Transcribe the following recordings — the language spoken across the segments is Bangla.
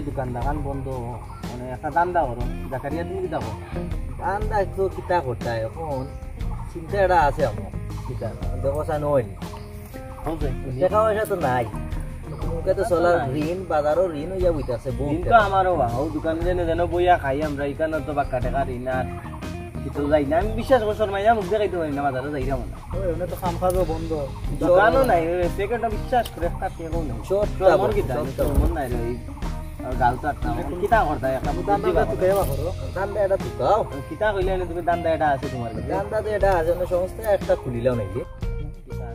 দোকানদার বন্ধ মানে একটা দান্দা করো জাকারিয়া তুমি কি দেখো দান্দা একটু কিতা করতে এখন চিন্তা এটা আছে আমার কিতা ব্যবসা নয় টাকা পয়সা তো নাই মুখে তো চলার ঋণ বাজারও ঋণ হইয়া বইতেছে কিন্তু আমারও দোকানে যেন যেন বইয়া খাই আমরা এখানে তো বাক্কা টাকা ঋণ আর কিছু যাই না আমি বিশ্বাস করছর মাইয়া মুখ দেখাইতে পারি না বাজারে যাই না মানে তো কাম কাজও বন্ধ দোকানও নাই সেকেন্ডটা বিশ্বাস করে একটা টেকাও নাই আমার কি মন নাই রে গালতো একটা কিতা করতা একটা দান্দা তো দেবা করো দান্দা এটা তো দাও কিতা কইলে তুমি দান্দা এটা আছে তোমার কাছে দান্দা তো এটা আছে না সংস্থা একটা খুলিলাও নাকি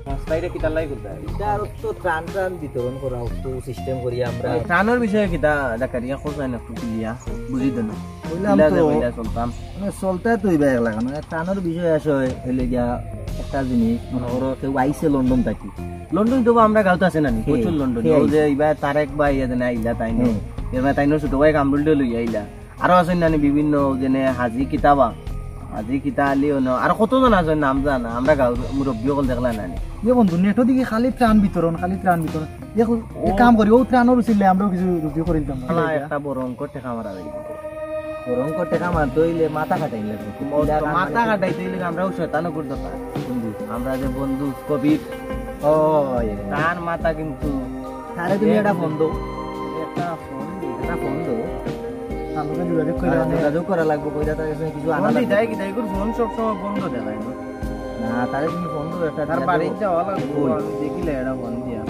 সংস্থাইরে কিতা লাই করতা এটা আর তো ত্রাণ বিতরণ করা তো সিস্টেম করি আমরা ত্রাণের বিষয়ে কিতা জাকারিয়া কোথায় না খুলিয়া বুঝি দেন কইলাম তো চলতাম মানে চলতে তো ইবা এক লাগানো ত্রাণের বিষয় আসে হইলে গিয়া একটা জিনিস মনে করো কেউ আইছে লন্ডন থাকি লন্ডন তো আমরা গাঁওতে আছে না প্রচুর লন্ডন যে ইবা তারেক ভাই এখানে আইলা তাই না এবার তাই ছোট ভাই কামরুল লই আইলা আরো আছেন না বিভিন্ন যেনে হাজি কিতাবা আজি কিতা আলিও ন আর কতজন আছে নাম জানা আমরা গাঁও মুরব্বী সকল দেখলা না বন্ধু নেটো দিকে খালি ত্রাণ বিতরণ দেখো এই কাম করি ও ত্রাণর উচিলে আমরাও কিছু রুটি করে দিতাম না একটা বড় অঙ্ক টাকা মারা যাবে বড় অঙ্ক টাকা মারতে হইলে মাথা কাটাইলে মাথা কাটাইতে হইলে আমরাও শয়তানও করতে পারি আমরা যে বন্ধু কবির ও তার মাথা কিন্তু তারে তুমি এটা বন্ধু একটা বন্ধু আমাকে যোগাযোগ করা লাগবে কইরা তার কাছে কিছু আনা লাগবে দেয় কি দেয় ফোন সব সময় বন্ধ দেয় না তারে তুমি বন্ধ একটা তার বাড়িতে যাওয়া লাগবে আমি দেখিলে এটা বন্ধ দিয়া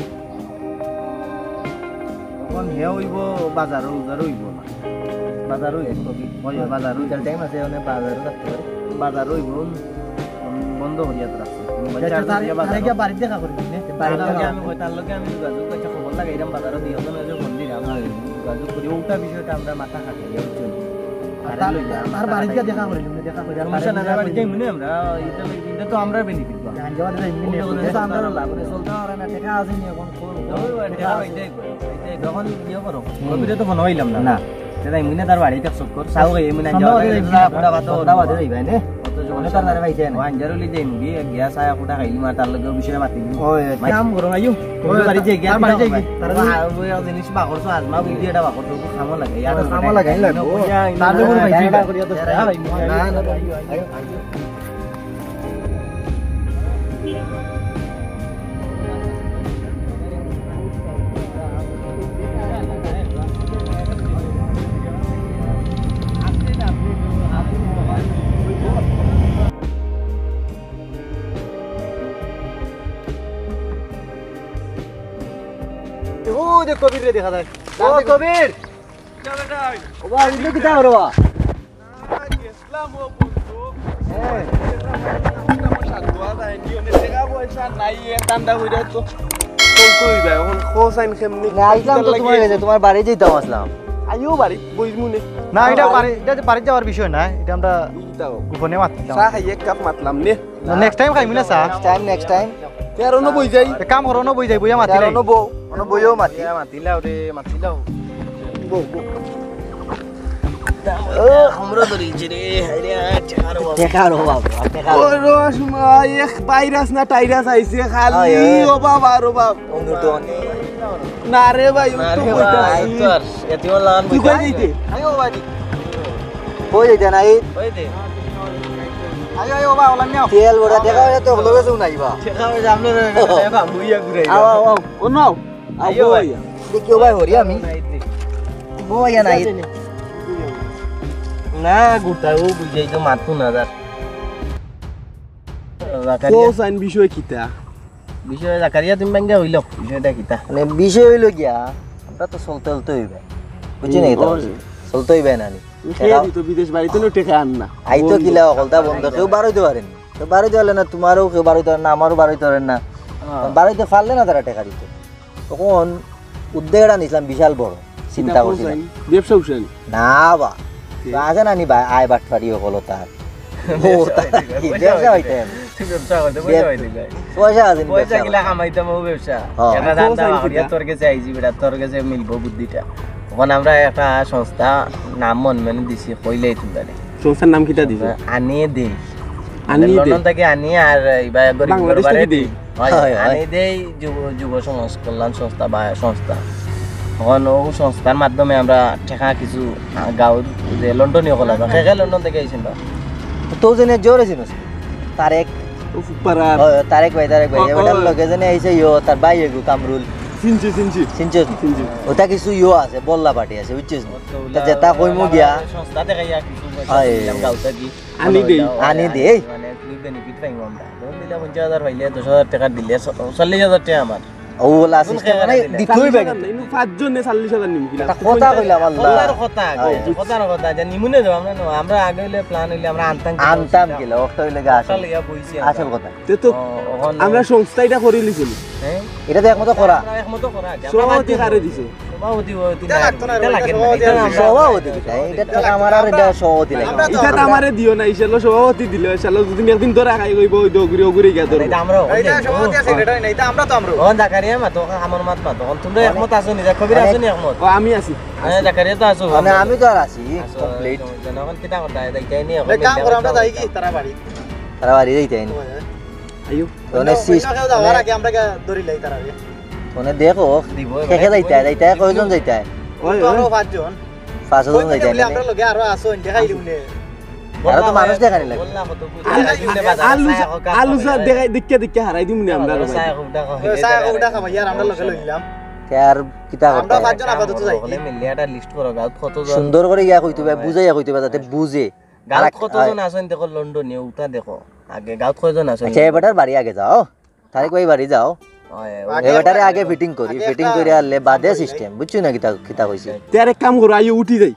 তখন হে হইব বাজার হইব না বাজার হইব কবি বাজার হইতার টাইম আছে ওনে বাজার রাখতে পারে বাজার হইব বন্ধ হইয়া রাখছে বাজার বাড়িতে দেখা করি বাড়িতে আমি কই তার লগে আমি যোগাযোগ করতে খবর লাগাইরাম বাজারও দিও না যে বন্ধি আমরা যোগাযোগ করি ওটা বিষয়টা আমরা মাথা খাটাই আর বাড়িতে দেখা করি সমস্যা না বাড়িতে মনে আমরা এটা তো আমরা বেনিফিট পাবো জানজাবাদ এমনি তো আমরা লাভ করে চলতে পারে না টাকা আছে নি এখন যখন ইয়ে করো কবিরে তো ফোন হইলাম না দাদা এমনি তার বাড়িতে সব কর সাউ এমনি যাওয়া পুরা ভাত ওটা বাদে যাইবা নে অত তার না ভাই দেন আঞ্জারুলি দেন গি গ্যাস আয়া পুটা খাইলি মা তার লগে বিষয় মাতি ওই কাম করো আইও বাড়ি যাই গ্যাস বাড়ি যাই তার ওই জিনিস বা করছো আজমা বুদ্ধি এটা বা করছো খামো লাগে ইয়ার খামো লাগাই লাগবো তার উপর ভাই চিন্তা করিয়া তো ভাই না না আইও যে কবির রে দেখা যায় ও কবির যা বেটা ও ভাই ইলো কি দাও রে বা ইসলাম ও বন্ধু হ্যাঁ সমস্যা দোয়া যায় নি ওনে টাকা পয়সা নাই এ তান্ডা হইরা তো কই ভাই এখন কোসাইন কেমনি না আইলাম তো তোমার বাড়ি যাইতাম আসলাম আইও বাড়ি বইমুনে না এটা বাড়ি যাওয়ার বিষয় না এটা আমরা গোপনে মাতলাম চা খাই এক কাপ মাতলাম নে নেক্সট টাইম খাইমু না চা নেক্সট টাইম তেরো ন বই যাই কাম করো ন বই যাই বইয়া মাতিলাই তেরো ন বউ অন বইও মাতিলাও রে মাতিলাও বউ ও আমরা ধরিছে রে আরে টেকারো বাবা ও রসমা এক ভাইরাস না টাইরাস আইছে খালি ও বাবা ও বাবা অনুটনি না রে ভাই তো কইতা আইতর এতিও লান বই যাইতে আইও বাড়ি বই যাইতে নাই বই দে আইও আইও বাবা ওলা নাও তেল বড়া দেখা তো হলো বেসু নাইবা দেখা হই আমলে বাবা বুইয়া ঘুরে আও আও ও নাও আইও ভাই দেখিও ভাই হরি আমি বইয়া নাই না গুটাও বুঝাই তো মারতো না দাদা কোসাইন বিষয় কিটা বিষয় জাকারিয়া তুমি বাঙ্গা হইলো বিষয়টা কিটা মানে বিষয় হইলো গিয়া আমরা তো চলতে হইবে বুঝছি না তো চলতে হইবে না তো বিদেশ বাড়িতে নো টাকা আন না আইতো কিলা হলদা বন্ধ কেউ বারইতে পারেন তো বারইতে হলে না তোমারও কেউ বারইতে না আমারও বারইতে পারেন না বারইতে পারলে না তারা টাকা দিতে তখন উদ্যোগটা নিছিলাম বিশাল বড় চিন্তা করছিলাম ব্যবসা উঠছেন না বা আছে না নি ভাই আয় বাট পারিও হলো তার ব্যবসা হইতে ব্যবসা করতে পয়সা হইতে যায় পয়সা আছে পয়সা গিলা কামাইতাম ও ব্যবসা একটা ধান্দা হরিয়া তোর কাছে আইজি বেটা তোর কাছে মিলবো বুদ্ধিটা তখন আমরা একটা সংস্থা নাম মন মানে দিছি কইলেই তুললে সংস্থার নাম কিটা দিছে আনিয়ে দেই আনিয়ে দেই লন্ডন থেকে আনিয়ে আর এবার গরিব বাংলাদেশ পরিবারে থেকে দেই দেই আনিয়ে দেই যুব সমাজ কল্যাণ সংস্থা বা সংস্থা তখন ও সংস্থার মাধ্যমে আমরা ঠেকা কিছু গাঁও যে লন্ডনীয় কলা সেখানে লন্ডন থেকে আইছেন না তো জেনে জোরে ছিল তারেক উপপাড়ার তারেক ভাই এবারে লগে জেনে আইছে ইয়ো তার ভাই এগু কামরুল চিনছি চিনছস ওটা কিছু ইয়ো আছে বল্লা পার্টি আছে বুঝছিস তা যেটা কইমু গিয়া সংস্থা থেকে ইয়া কিছু গাঁও থেকে আনি দেই মানে তুই বেনিফিট পাইব আমরা ধর দিলে 50,000 হইলে 10,000 টাকা দিলে 40,000 টাকা আমার ও ওলা সিস্টেম মানে দিতই বেগে ইনু 5 জন 40,000 নিম কিলা কথা কইলাম আল্লাহ কথার কথা যে নিমুনে যাব আমরা আগে হইলে প্ল্যান হইলে আমরা আনতাম কিলা ওটা হইলে গা আসল আসল কথা তো আমরা সংস্থা এটা করি লিছিল হ্যাঁ এটা তো একমত করা একমত করা সভাপতি কারে দিছে সভাপতি সভাপতি এটা তো আমার আর এটা সভাপতি লাগে এটা তো আমারে দিও না ইশালো সভাপতি দিলে ইশালো যদি একদিন ধরে খাই কইব ওই দগুরি ওগুরি গা ধরে এটা আমরা এটা সভাপতি সেক্রেটারি না এটা আমরা তো আমরা ও জাকারিয়া মা তো আমার মাত মা তখন তোমরা একমত আছো নি কবির আছো নি একমত ও আমি আছি হ্যাঁ জাকারিয়া তো আছো মানে আমি তো আর আছি কমপ্লিট জনগণ কিটা করতে দেখাই নি এই কাম করে আমরা যাই কি তারা বাড়ি তারা বাড়ি যাইতে আইনি আইও ওনে সিস্টেম যাওয়ার আগে আমরা ধরি লাই তারা ওনে দেখো খেখে যাইতে কয়জন যাইতে ওই তো আমরা পাঁচজন 5জন যাইতে আমরা লগে আরো আসো দেখাইলি উনি আর তো মানুষ দেখানি লাগে আলু যা দেখাই দেখকে হারাই দিমু না আমরা সায়া কোটা খাবা ইয়ার আমরা লগে লইলাম আর কিতা করতে আমরা পাঁচজন আপাতত যাই বলে মিলে একটা লিস্ট করো গাঁত কতজন সুন্দর করে ইয়া কইতে হবে বুঝাইয়া কইতে হবে যাতে বুঝে গাঁত কতজন আছেন দেখো লন্ডনে উঠা দেখো আগে গাঁত কয়জন আছেন আচ্ছা এবারে বাড়ি আগে যাও তারিখ ভাই বাড়ি যাও এবারে আগে ফিটিং করে আনলে বাদে সিস্টেম বুঝছো না কিতা কিতা কইছে তার এক কাম করো আইও উঠি যাই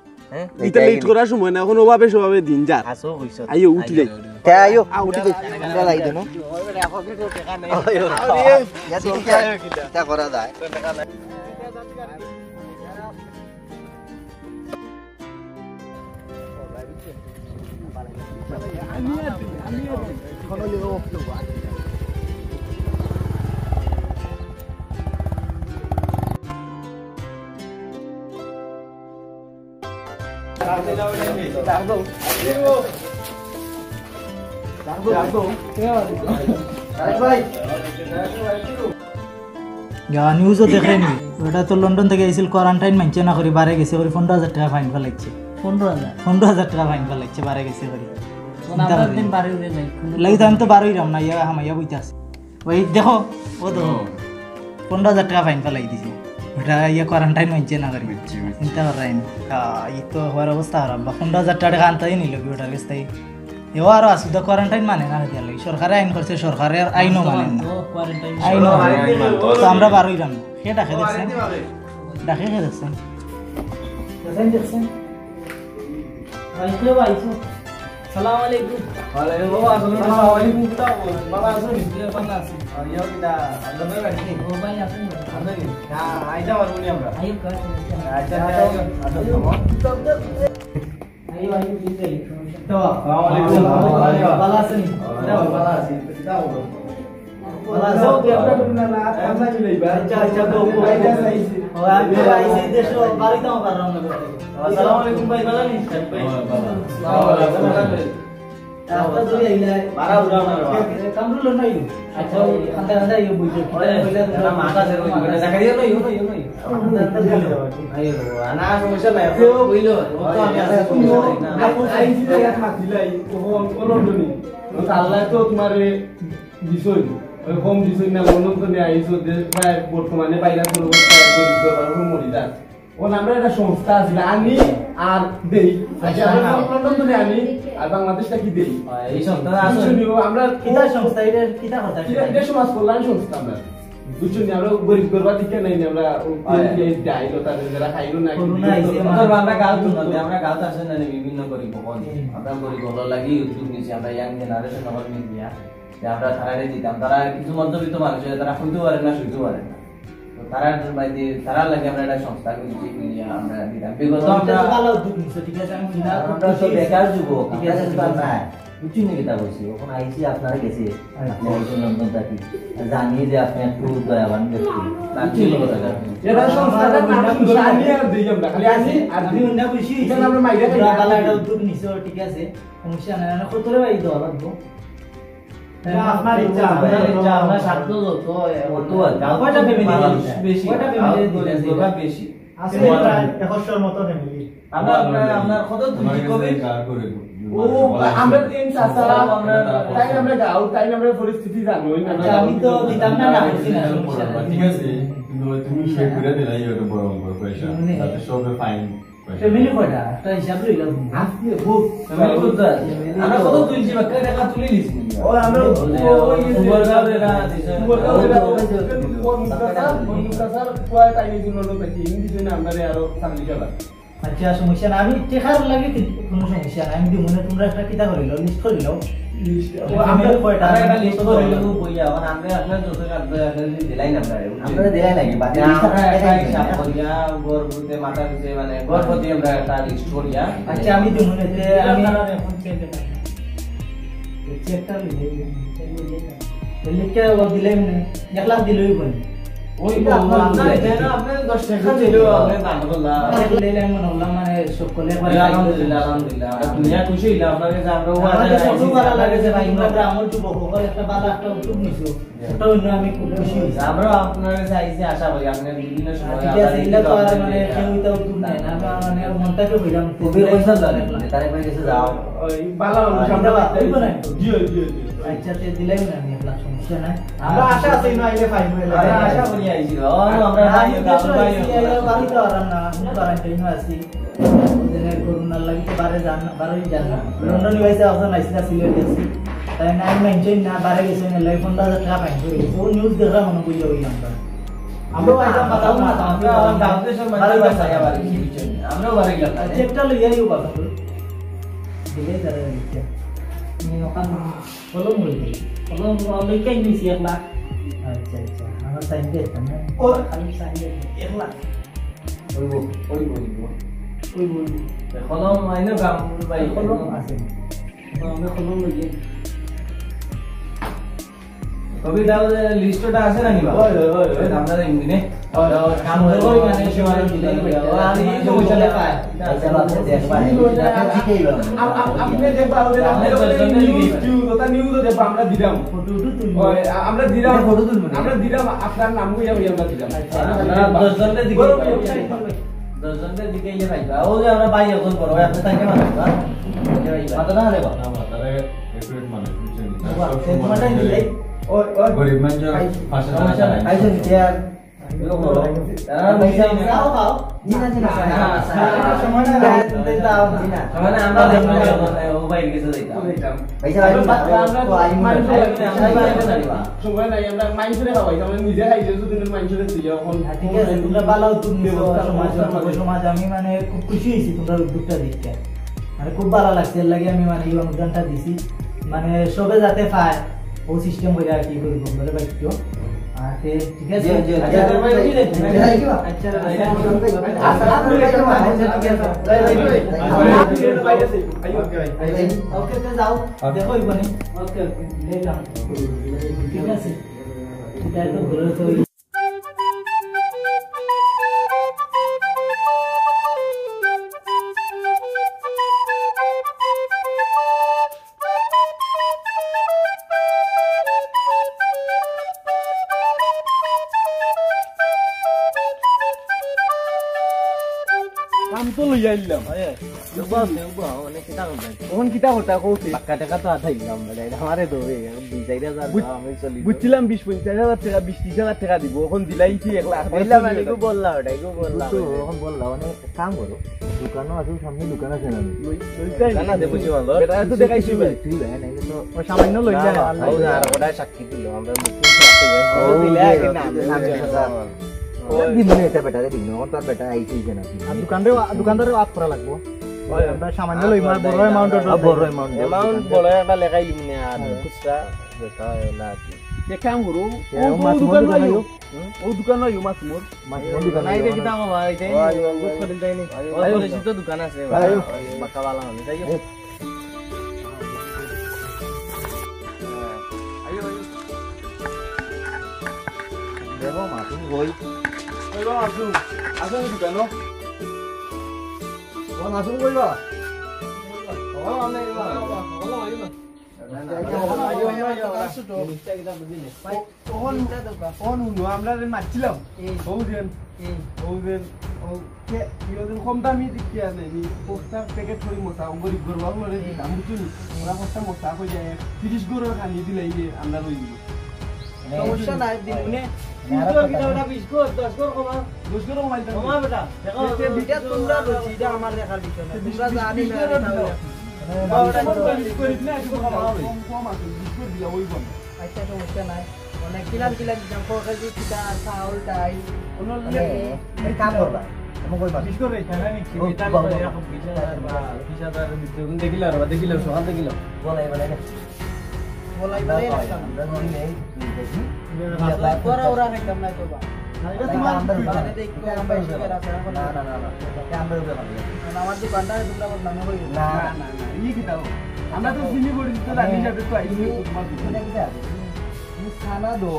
এটা লেট করার সময় না এখন ওভাবে সভাবে দিন যা আসো কইছো আইও উঠি যাই তে আইও উঠি যাই আমরা লাই দেনো তা করা যায় নিউজও দেখেনি ওটা তো লন্ডন থেকে এসেছিল কোয়ারেন্টাইন মানছে না করি বারে গেছে করি 15,000 টাকা ফাইন ফেলাইছে 15,000 টাকা ফাইন ফেলাইছে বারে গেছে করি লাগি তো আমি তো বারোই রাম না ইয়া হামাইয়া বইতে আছে ওই দেখো ও তো 15,000 টাকা ফাইন ফেলাই দিছে ওটা ইয়া কোয়ারেন্টাইন মানছে না করি চিন্তা করাই ই তো হওয়ার অবস্থা খারাপ বা 15,000 টাকা আনতেই নিল কি ওটার কাছ থেকে এও আরো আছে তো কোয়ারেন্টাইন মানে না দিয়া লাগে সরকারে আইন করছে সরকারের আইনও মানে না আইনও তো আমরা বারোই রাম কে ডাকে দেখছেন ডাকে কে দেখছেন দেখছেন সালাম আলাইকুম ওয়ালাইকুম আসসালাম আলাইকুম বাবা আসুন ভালো আছি ইয়া কিটা আন্দর রাখি ও ভাই আসুন আন্দর না আইজা মারুনি আমরা আইও কা আচ্ছা আইও আইও দিতে তো আসসালামু আলাইকুম ভালো আছেন ভালো আছি দাও ভালো আছো কি আপনারা না আমরা মিলাইবা আচ্ছা তো বাইরে আইছি ও আমি আইছি দেশো বাড়িতে পারলাম না আসসালামু আলাইকুম ভাই ভালো আছেন ভাই রাস্তা ধরে আইলা মারা উড়াও না কামরুল নাই আচ্ছা আন্দা আন্দা ইও বুঝো কইলা না মাথা ধরে কইলা জাকারিয়া নাই ইও আইও না সমস্যা নাই তো কইলো তো আমি না আইছি তো এক মাস দিলাই কোন লন্ডনি তো আল্লাহ তো তোমারে বিষয় ওই কম বিষয় না লন্ডন তো নিয়ে আইছো যে প্রায় বর্তমানে বাইরে কোনো মরি যা ও আমরা একটা সংস্থা আছে আমি আর দেই লন্ডন তো আমি আর বাংলাদেশটা কি দেই এই সংস্থা আছে আমরা কিটা সংস্থা এটা কিটা কথা এটা সমাজ কল্যাণ সংস্থা আমরা বুঝছেন আমরা গরিব করবা দিকে নাই আমরা যাইলো তাদের যারা খাইলো না আমরা গাঁও তো আমরা গাঁও আসে না বিভিন্ন গরিব কোন আমরা গরিব হলো লাগি উদ্যোগ নিছি আমরা ইয়াং জেনারেশন আমার মিডিয়া যে আমরা তারারে দিতাম তারা কিছু মধ্যবিত্ত মানুষ তারা শুনতে পারে না শুনতে পারে না তারা লাগে আমরা একটা সংস্থা খুলছি আমরা দিলাম বিগত আমরা আমরা ভালো উদ্যোগ নিছো ঠিক আছে আমি না আমরা তো বেকার যুবক ঠিক আছে না বুঝছি না কিতা বলছি ওখানে আইছি আপনারা গেছে আপনি আইছেন লন্ডন থাকি জানি যে আপনি একটু দয়াবান ব্যক্তি বুঝছি না কথা এটা সংস্থাটার নাম জানি আর দিই আমরা খালি আসি আর আপনি অন্য খুশি এটা আমরা মাইরে খাই ভালো একটা উদ্যোগ নিছো ঠিক আছে সমস্যা নাই না কত রে ভাই দেওয়া লাগবো আপনার ইচ্ছা আপনার স্বার্থ যত কয়টা ফ্যামিলি বেশি কয়টা ফ্যামিলি বেশি আছে প্রায় 100 মতো ফ্যামিলি আমরা কত তুমি কবে ও আমরা তিন চাচা আমরা তাই আমরা গাও তাই আমরা পরিস্থিতি জানো আমি তো দিতাম না না বলছি না সমস্যা নাই ঠিক আছে কিন্তু তুমি শেয়ার করে দিলাই এটা বড় বড় পয়সা তাতে সবে ফাইন ফ্যামিলি কয়টা একটা হিসাব লইলাম আজকে খুব ফ্যামিলি কত আমরা কত তুলছি বাক্কা টাকা তুলে নিছি ও আমরা ওই সুবরগাঁওরা স্যার কয় তাই দিন লোক আছে হিন্দি জন্য আমরা আরো সামনে যাবা আচ্ছা সমস্যা না আমি টেকার লাগে কোনো সমস্যা নাই আমি মনে তোমরা একটা কিতা করিল লিস্ট করিল আমরা কয়টা একটা লিস্ট করে লব বইয়া মানে আমরা আপনার যত কাজ দিলাই না আমরা দিলাই লাগি বাকি আমরা একটা হিসাব করিয়া গর্ভতে মাথা দিতে মানে গর্ভতে আমরা একটা লিস্ট করিয়া আচ্ছা আমি তো মনে তে আমি এখন চেক দেব চেকটা লিখে ও দিলাই মানে 1 লাখ দিলই বলি ওই তো আপনার এটা আপনি 10 টাকা দিলো আপনি দাম বললা দিলাই মনে হলো মানে সকলে আলহামদুলিল্লাহ আলহামদুলিল্লাহ দুনিয়া খুশি হইলা আপনাকে যে আমরা আমাদের কত ভালো লাগে যে ভাই আমরা আমার যুবক সকল একটা ভালো একটা উদ্যোগ নিছো ওটা অন্য আমি খুব খুশি হইছি আমরা আপনার কাছে আইছি আশা করি আপনি বিভিন্ন সময় ঠিক আছে এটা তো আর মানে কেউ এটা উদ্যোগ নাই না আমরা মানে মনটাকে বললাম খুবই পয়সা জানেন তারে কই গেছে যাও ওই বালা আমরা হইব না জি জি আচ্ছা তে দিলাই না আমি 1 লাখ সমস্যা নাই আমরা আশা আছে না আইলে ফাইন হইলে আমরা আশা করি আইছি আমরা ভাই বাড়ি তো আর না কারণ ট্রেন আসি ওদের করোনা লাগি তো বাইরে যান না বাইরে যান না লন্ডন হইছে এখন আইসা সিলেট গেছি তাই না আমি মেনটেন না বাইরে গেছে না লাইফ ফোনটা টাকা পাই ও নিউজ দেখা মনে কই যাই আমরা আইটা পাতাও না আমরা গাঁওতে সব বাড়ি বাসা বাড়ি আমরাও বাড়ি গেলাম চেকটা লইয়াইও বাবা দিলে তারা লিখে নি ওখান বলো মুই বলো লইকে নিছি 1 লাখ আচ্ছা আচ্ছা আমার সাইন দে না ও খালি সাইন দে 1 লাখ ওই কলম আইনো গাম ভাই কলম আছে আমরা কলম লইয়ে কবি দাও লিস্টটা আছে নাকি বাবা ওই আমরা ইংনে কাম করবই মানে সবাই দিলে আর এই সমস্যা লেখা আচ্ছা বাবা দেখবা ঠিকই বাবা আপনি দেখবা আপনি নিউজ দেখবা আমরা দিলাম ফটো তুলবো আমরা দিলাম ফটো তুলবো আমরা দিলাম আপনার নাম কইয়া আমরা দিলাম আমরা 10 জনের দিকে 10 জনের দিকে ইয়ে পাইবা ও যে আমরা পাই এখন করব আপনি তাকে মারবা মাথা না দেবা না মাতারে একুরেট মানে বুঝছেন মাথা দিলে ওই ওই গরিব মানুষ পাশে সমস্যা নাই আইছেন চেয়ার পয়সা খাও খাও জিনা জিনা সময় না দাও জিনা মানে আমরা দেখব মোবাইল কিছু দিতাম পয়সা সময় নাই আমরা মাইন্ডসে খাওয়াই আমরা নিজে খাইছে যদি মাইন্ডসে দিই এখন ঠিক আছে তোমরা ভালো উদ্যোগ নিছো সমাজ আমি মানে খুব খুশি হইছি তোমরা উদ্যোগটা দেখতে মানে খুব ভালো লাগছে এর লাগে আমি মানে এই অনুদানটা দিছি মানে সবে যাতে পায় ও সিস্টেম করে আর কি করব বলে বাইতো আতে ঠিক আছে ওকে তো যাও দেখো ইবনে ওকে ওকে ले जाओ ঠিক আছে এটা তো ঘুরে তো কাম তো লই আইলাম ওখান কিতা করতা কৌছি বুঝছিলাম 20-25,000 টাকা 20-30,000 টাকা দিব এখন দিলাই কি 1 লাখ বললা মানে কাম করো দোকানও আছে সামনে দোকান আছে না এটা তো দেখাইছি ভাই তুই ভাই নাই তো সামান্য লই যা আর ওটা সাক্ষী দিল আমরা দিমনে এটা বেটা দিমনে ওর তার বেটা আইছি না আর দোকানদারে ওয়াক করা লাগবো আমরা সামান্য লই মার বড় অ্যামাউন্ট বড় একটা লেখাই লিমনে আর খুচরা যেটা না এক কাম করো ও দোকান লাইও ও দোকান লাইও মাছ মোর নাই দেখি দাম ভাই তাই বুঝ করে দেয়নি ওই বলেছি তো দোকান আছে বাকা वाला হবে তাই দেখো মাছুম কই কইবা আসুন আসুন দোকানো ও মাছুম কইবা ও আমনে বলো আইবা আমরা মারছিলাম কম দামি দিচ্ছি পোস্টার প্যাকেট করে মশা গরিব গরবার মরে দিলাম বুঝলি ওরা পোস্টার মশা হয়ে যায় 30 গরু খানি দিলাই যে আমরা রই দিব সমস্যা নাই দিনে তোমরা রুচিটা আমার দেখার বিষয় না তোমরা জানি আচ্ছা সমস্যা নাই অনেক কিলাম কিলাম দিতাম কেজি পিঠা চাউল ডাই কাম করবা আমি কইবা দেখিলাম সকাল দেখিলাম বলাই বলাই বলাই বলাই রাখতাম তোরা ওরা একদম নাই তো বা আমার দোকানটা তোমরা বদনামে হই না আমরা তো চিনি পড়ি তো রানি যাবে তো আইছি খানা দো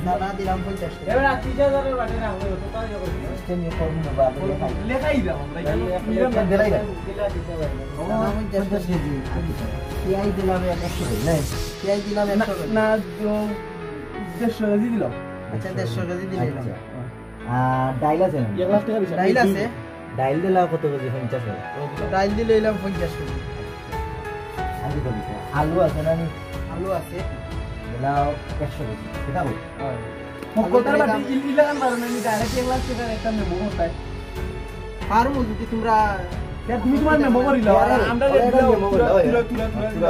না দিলাম 50 এবার 30,000 এর বাটে না হলো তো তাই হবে তুমি করুন বা লেখাই দাও আমরা দেলাই না দিলা দিতে পারি না 50 কেজি পিআই দিলাম 100 নাই পেঁয়াজ দিলাম 100 না 150 কেজি দিলাম আচ্ছা 150 কেজি দিলাম ডাইল আছে না 1 লাখ টাকা দিছি ডাইল আছে ডাইল দিলা কত কেজি 50 ডাইল দিলে এলাম 50 কেজি আলু আছে না আলু আছে দিলাও 100 কেজি এটা বল কোটার বাটি ইলান মারনে নি ডাইরেক্ট 1 লাখ টাকা একটা মেমো হতায় আর যদি তোমরা তুমি তোমার মেমো করিলা আমরা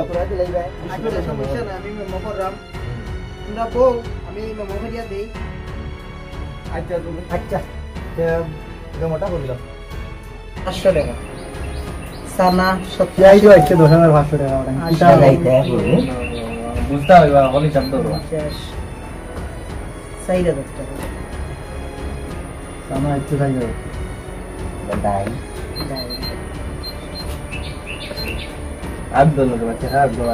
তুলা দিলাই ভাই আচ্ছা সমস্যা না আমি মেমো করলাম তোমরা বউ আমি মেমো করিয়া দেই আচ্ছা তুমি আচ্ছা মোটা করিল 500 টাকা সানা পিআই তো আছে 10500 টাকা এটা যাইতে বুঝতা হইবা বলি শব্দ করো 4000 টাকা সানা একটু যাই ডাইল আব্দুল বাচ্চা আব্দুল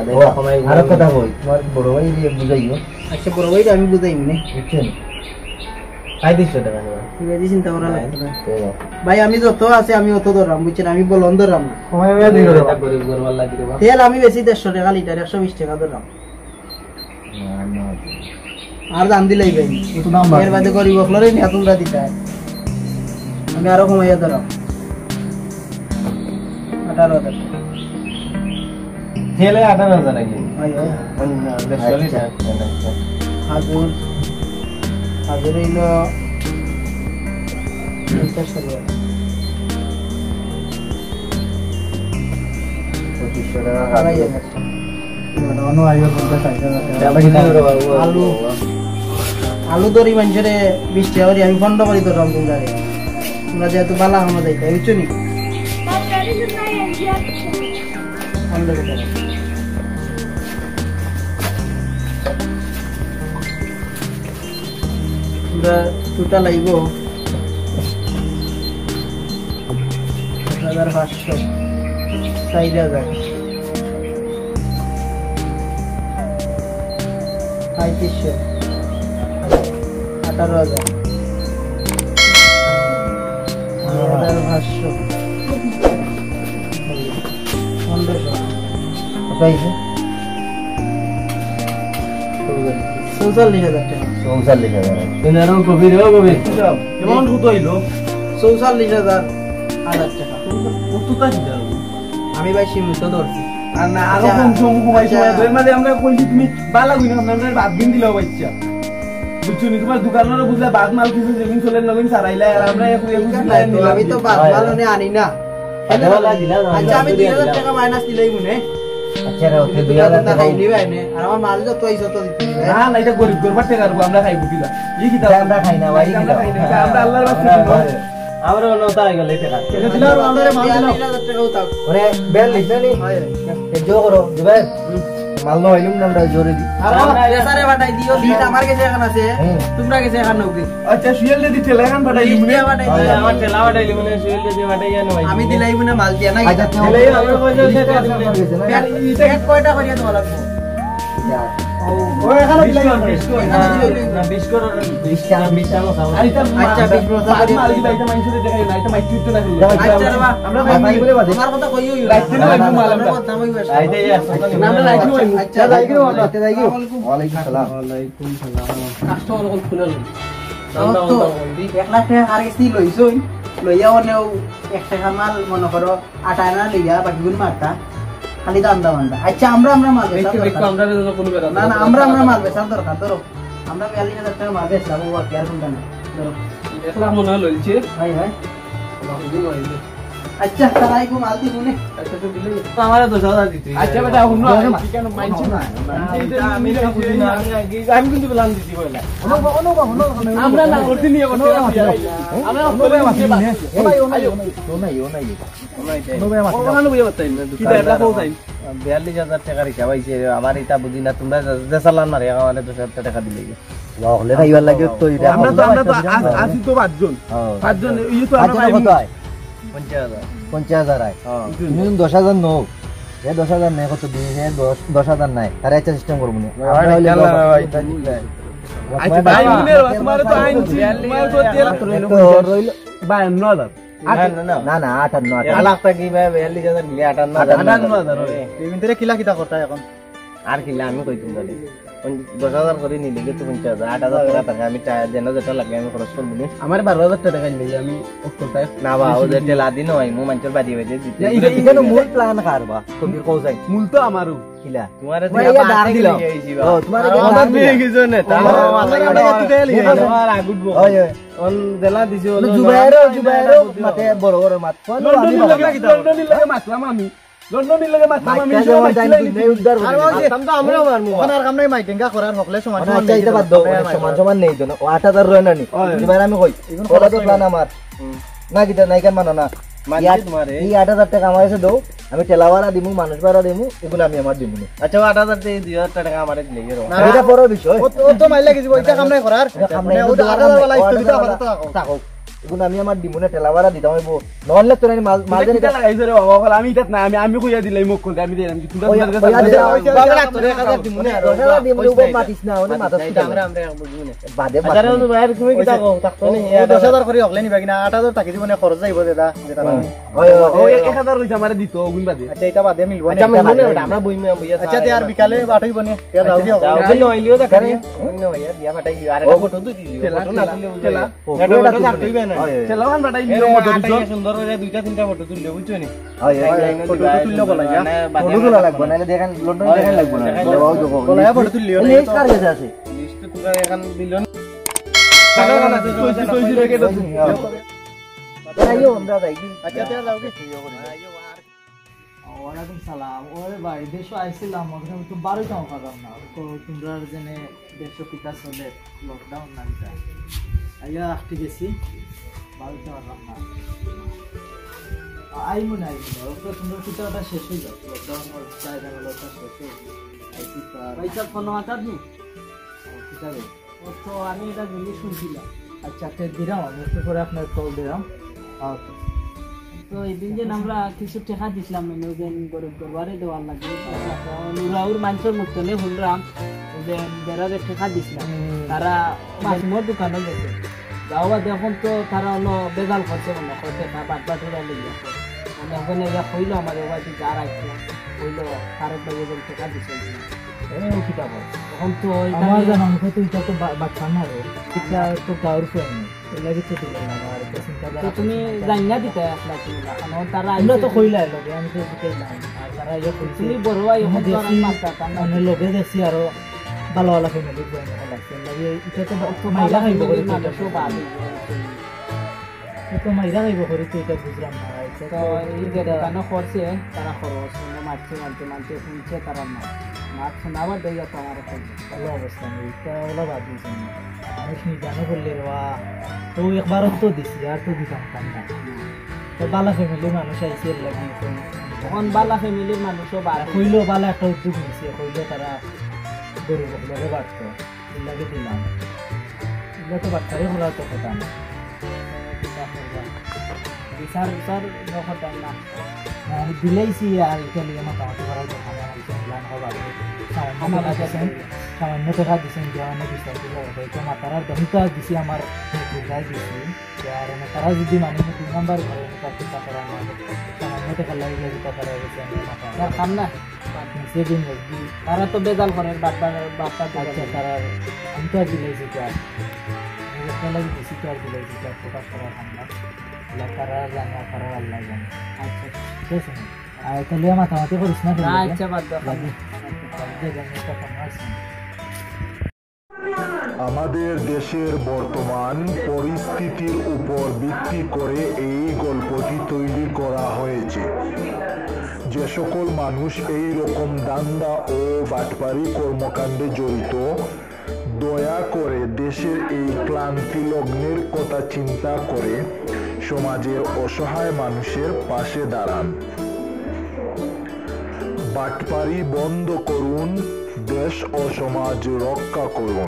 আর কথা কই তোমার বড় ভাই দিয়ে বুঝাইও আচ্ছা বড় ভাইটা আমি বুঝাই মানে বুঝছেন 3500 টাকা নেবা ঠিক আছে চিন্তা করা লাগবে না ভাই আমি যত আছে আমি অত ধরলাম বুঝছেন আমি বলন ধরলাম না গরিব গরবার লাগি রে তেল আমি বেশি 150 টাকা লিটার 120 টাকা ধরলাম আর দাম দিলেই ভাই এর বাদে গরিব হলরে নিয়া তোমরা দিতা আমি আরো কমাইয়া ধরলাম 18,000 হেলে 18,000 নাকি হাজুর হাজুর হইলো 50 টাকা 2500 টাকা আড়াই হাজার আলু আলু দরি মানুষের 20 টাকা করে আমি ফন্ড করি ধরলাম তোমরা যেহেতু বালা আমরা যাইতে বুঝছো নি দুটা লাগব 1,500 4,000 3500 18,000 1,500 44,000 টাকা 44,000 কবি রে কবি কেমন কত হইলো 44,000 টাকা কতটা দিলা আমি ভাই সীমিত ধরছি আর না আরো কম সময় এর মাঝে আমরা কইছি তুমি বালা গুনা আমরা বাদ দিন দিলাও বাচ্চা বুঝছো নি তোমার দোকানের বুঝলা বাদ মাল কিছু যেদিন চলে নবীন সারাইলা আর আমরা আমি তো বাদ ভালো নে আনি না আচ্ছা আমি 2,000 টাকা মাইনাস দিলেই মনে আচ্ছা রে ওকে 2000 টাকা নিবাই নে আর আমার মাল যত আইছো তো দিতে না না এটা গরিব গরবার টাকা আমরা খাই বুটিলা এই কি আমরা খাই না ভাই আমরা খাই না আমরা আল্লাহর বাস্তে আমরা নতা হয়ে গেল এটা এটা দিলাম আমরা মাল দিলাম 2,000 টাকাও তাও ওরে বেল লিখনি হয় এ জো করো দিবে মাল নইলুম না আমরা জোরে দি সারে বাটাই দিও লিট আমার কাছে এখন আছে তোমরা কাছে এখন নাও আচ্ছা সুয়েল দি ঠেলা এখন বাটাই লিট বাটাই আমার ঠেলা বাটাইলি মানে সুইল দিয়ে বাটাই জানো ভাই আমি দিলাই মনে মাল দিয়া না আচ্ছা ঠেলাই আমার পয়সা দিয়ে পেট কয়টা করিয়া দেওয়া লাগবে ও এখানে দিলাই না 20 করো 20 টা 20 টা খাও আচ্ছা 20% মাল দিলাই তো মাইনসে দেখাই না এটা মাইক তুই না আচ্ছা রে আমরা মাইক বলে বাদে তোমার কথা কইও রাইতে না লাইক মাল আমরা কথা কইও আইতে আমরা লাইক নই আচ্ছা লাইক রে ওটা লাইক ওয়ালাইকুম সালাম কাস্টমার কল খুলে লই তো 1 লাখ টাকা আর কিস্তি লইছই লইয়া অনেও 1 টাকা মাল মনে করো 8 আনা লইয়া বাকিগুলো মারতা খালি দাম দাম আনবা আচ্ছা আমরা মাল বেচা আমরা কোনো বেলা না না আমরা মাল বেচা দরকার ধরো আমরা 42000 টাকা মাল বেচলাম ও আর কেয়ার কোনটা না ধরো 1 লাখ মনে লইছে ভাই ভাই আচ্ছা তারাই কো মাল দিবনে আচ্ছা তো দিলে আমারে 10000 দিতে আচ্ছা বেটা হুনো কেন মাইনছে না আমি বুঝি না আমি কিন্তু প্ল্যান দিছি কইলা আমরা না করতে নিয়ে কোনো আমরা বলে মাসি ভাই ও নাই বুঝে বাতাই না কি এটা কো তাই 42000 টাকা রিকা পাইছে আমার এটা বুঝি না তোমরা যে চালান মারে আমারে 2000 টাকা দিলে লহলে না ইওয়ার লাগে তো এটা আমরা তো আসি তো পাঁচজন এই তো আমরা কত হয় 50000 50,000 আয় তুমি 10,000 নো এ 10,000 নাই কত দিই হে 10,000 নাই তার একটা সিস্টেম করব না আচ্ছা ভাই মনে তোমার তো আইনছি তোমার তো তেল রইল 52000 না না 8 লাখ টাকা কি ভাই 42000 নিলে 58000 তুমি ভিতরে কিলা কিটা করতা এখন আর কিলা আমি কই তুমি 10,000 করে নিলে কি তুমি 5000 টাকা আমি টাকা দেন যেটা লাগে আমি খরচ করব নি আমার 12000 টাকা নিয়ে আমি অক্টোটাই না বা ও যে তেলা দিন হয় মু মানচর বাদি বাদি দিতে এটা মূল প্ল্যান কারবা তুমি কও যাই মূল তো আমারও কিলা তোমারে মই ইয়া দাঁড় দিলাম ও তোমার অর্ডার দিয়ে গেছো না তা আমার আগুটবো ওই ওই অন দেলা দিছো জুবাইরো মাতে বড় বড় মাত লন্ডনের লাগে মাতলাম আমি লন্ডনের লাগে মাতলাম আমি উদ্ধার তো আমরা মারমু ওনার কাম নাই মাইটিংগা করার হকলে সমান আচ্ছা এটা বাদ দাও সমান সমান নেই তো 8,000 রয় না নি জুবাইর আমি কই ওটা তো প্ল্যান আমার না কিটা নাই কেন মানো না মানি তোমারে এই 8,000 টাকা আমার কাছে দাও আমি টেলাওয়ালা দিমু মানুষ ভাড়া দিমু এগুলো আমি আমার দিমু না আচ্ছা 8000 থেকে 2000 টাকা আমারে দিলে গেরো এটা বড় বিষয় ও তো মাইলা গেছি ওইটা কাম নাই করার মানে ও 8,000 ওয়ালা স্টোরি তো কথা থাকো এগুলো আমি আমার দিমু না টেলাওয়ালা দিতাম হইব নহলে তো মাল মাল জানি এটা লাগাইছে রে বাবা বল আমি এটা না আমি কইয়া দিলাই মুখ খুলতে আমি দিলাম কি তোমরা মাতিস না ওনে মাথা আমরা বুঝবো না বাদে আচ্ছা রে ভাই তুমি কি থাকো থাকতো না 10,000 করে হকলে নিবা কিনা 8,000 টাকা দিবনে খরচ যাইব দাদা যেটা ওই 1000 রইছে আমারে দিত ওগুন বাদে আচ্ছা এটা বাদে মিলবো আচ্ছা আমি মনে আমরা বইমে বইয়া আচ্ছা তে আর বিকালে বাটাই বনে তে যাও দিও ওই নইলিও দেখা রে ওই নইয়া দিয়া ফাটাই আর একটা ফটো দিলি ফটো না দিলে ফটো কাটইবে না চেলাওয়ান বাটাই নিও মত দিছো সুন্দর করে দুইটা তিনটা ফটো তুললে বুঝছো নি ফটো তুললে বলা যা ফটো তোলা লাগবে না দেখেন লন্ডন দেখেন লাগবে না বলা ফটো তুললিও এই কার কাছে আছে লিস্ট তোরা এখন দিল না আইও আমরা যাই আচ্ছা তে যাও কি ওয়ালাইকুম সালাম ওরে ভাই দেশে আইছিলাম ওখানে তো 12 টাকা পারলাম না তো তোমরা জেনে দেশে পিতা চলে লকডাউন না দিতা আইয়া আসতে গেছি 12 টাকা পারলাম না আই মনে আই তো তোমরা পিতাটা শেষ হয়ে যাবে লকডাউন আর জায়গা লকডাউন শেষ হয়ে আইছি তো পয়সা কোন মাতার নি পিতারে ও তো আমি এটা জিনিস শুনছিলাম আচ্ছা তে দিলাম আমি একটু করে আপনার কল দিলাম তো এদিন যে আমরা কিছু টাকা দিছিলাম মেনুজেন গরিব দরবারে দেওয়ার লাগে নুরাউর মানুষের মুখ তলে হুলরাম যে বেড়াদের টাকা দিছিলাম তারা মাসুমর দোকানে গেছে যাওয়া দেখুন তো তারা হলো বেজাল করছে মনে করছে বাটবা টোরা লেগে মানে ওখানে যা হইল আমার বাড়িতে যা রাখছিলাম হইল তারক ভাইয়ের টাকা দিছিল কিতাব তখন তো আমার জানা মুখে তো এটা তো বাচ্চা না রে এটা তো গাউর ফ্রেন্ড এলাকি তো দিল না আর তো তুমি জানিনা দিতে আসলা কি না কারণ তারা আমরা তো কইলা লগে আমি তো দিতে না আর তারা ইয়া কইছে তুমি বড়াই এখন তো আমি মাত্রা কারণ আমি লগে দেখছি আর ভালো ভালো ফ্যামিলি বই না লাগছে লাগে এটা তো মাইরা খাইব করে তো সব আগে তো মাইরা খাইব করে তো এটা বুঝলাম না তো এই যে দোকানে করছে তারা খরচ মারছে মানতে শুনছে তারা মাছ শোনাবার দেয় তো আমার ভালো অবস্থা নেই এটা ওলা বাদ দিয়েছে মানুষ নিজানো করলে বা তো একবারও তো দিছি আর তো দিতাম না তো বালা ফ্যামিলি মানুষ আইসি লাগে এখন বালা ফ্যামিলির মানুষও কইলো বালা একটা উদ্যোগ নিয়েছে কইলো তারা গরু বকলে বাড়ত এগুলাকে দিলাম এগুলো তো বাচ্চারই হলো তো কথা না বিচার বিচার কথা না আমি দিলেইছি আর ইতালি মোটামুটি করার কথা না সামান্য টাকা দিচ্ছেন দেওয়ানো বিষয় তো মাতারার দমিতা দিছি আমার দুর্গায় দিছি আর তারা যদি মানে 2 নাম্বার ঘরে চিন্তা করা সামান্য টাকা লাগিয়ে দিতে পারা গেছে আমি খাম না সেদিন তারা তো বেজাল করে বাচ্চা তারা আমি তো আর দিলেইছি তো আর লাগে দিছি তো আর দিলেইছি তো আর প্রকাশ করা খাম না তারা জানে আর তারা আল্লাহ জানে আচ্ছা ঠিক আছে আর তাহলে মাতামাতি করিস না আচ্ছা বাদ দাও আমাদের দেশের বর্তমান পরিস্থিতির উপর ভিত্তি করে এই গল্পটি তৈরি করা হয়েছে। যে সকল মানুষ এই রকম দান্দা ও বাটপারি কর্মকাণ্ডে জড়িত, দয়া করে দেশের এই ক্লান্তি লগ্নের কথা চিন্তা করে সমাজের অসহায় মানুষের পাশে দাঁড়ান। বাটপারি বন্ধ করুন, দেশ ও সমাজ রক্ষা করুন।